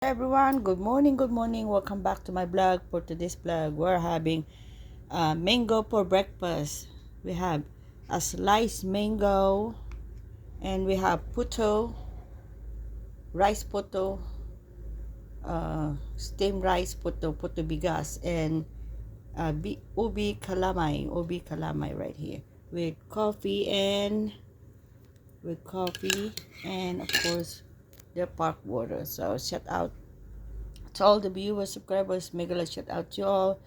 Everyone, good morning, welcome back to my blog. For today's blog, we're having mango for breakfast. We have a sliced mango, and we have puto, rice puto, steamed rice puto, puto bigas, and ubi kalamay right here with coffee and of course the park water. So shout out to all the viewers, subscribers, mega shout out to you all.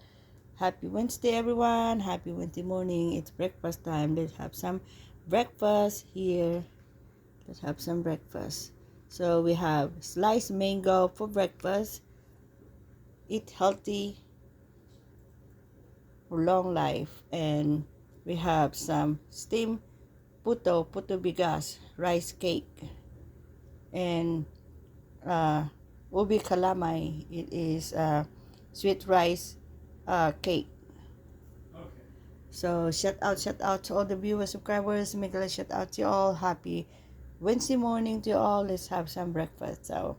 Happy Wednesday, everyone. Happy Wednesday morning. It's breakfast time. Let's have some breakfast here. Let's have some breakfast. So we have sliced mango for breakfast. Eat healthy for long life. And we have some steamed puto bigas, rice cake. And ubi kalamay. It is sweet rice cake. So shout out to all the viewers, subscribers. Make a shout out to you all. Happy Wednesday morning to you all. Let's have some breakfast. So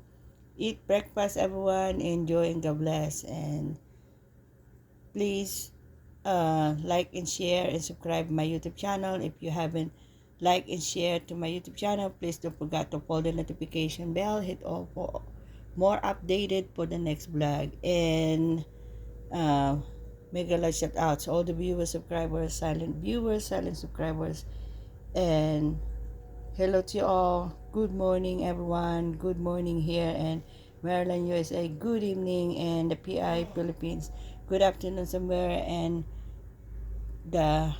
eat breakfast, everyone. Enjoy and God bless. And please like and share and subscribe my YouTube channel. If you haven't like and share to my YouTube channel, please don't forget to follow the notification bell. Hit all for more updated for the next vlog. And mega large shout out to all the viewers, subscribers, silent subscribers, and hello to you all. Good morning, everyone. Good morning here in Maryland, USA. Good evening in the PI Philippines. Good afternoon somewhere and the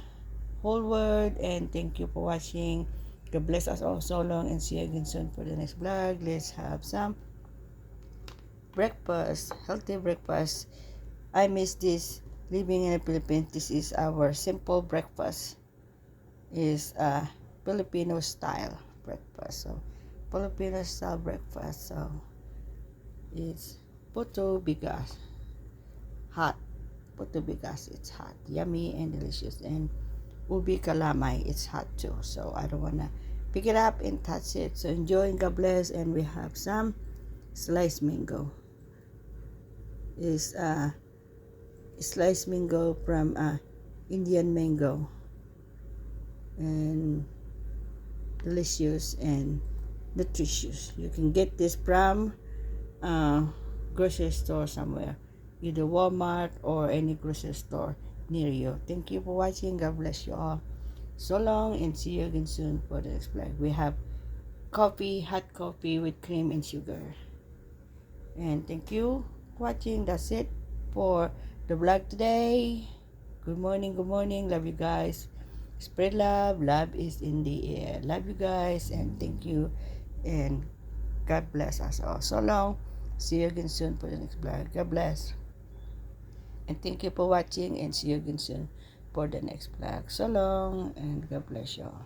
whole world. And thank you for watching. God bless us all so long, and see you again soon for the next vlog. Let's have some breakfast, healthy breakfast. I miss this living in the Philippines. This is our simple breakfast. Is Filipino style breakfast. So Filipino style breakfast. So it's puto bigas, hot. Puto bigas, it's hot, yummy and delicious. And ubi kalamay, it's hot too. So I don't wanna pick it up and touch it. So enjoy and God bless. And we have some sliced mango. Is sliced mango from Indian mango, and delicious and nutritious. You can get this from grocery store somewhere, either Walmart or any grocery store near you. Thank you for watching. God bless you all. So long, and see you again soon for the next vlog. We have coffee, hot coffee with cream and sugar. And thank you for watching. That's it for the vlog today. Good morning, love you guys. Spread love, love is in the air. Love you guys, and thank you, and God bless us all. So long, see you again soon for the next vlog. God bless, and thank you for watching, and see you again soon for the next vlog. So long, and God bless you all.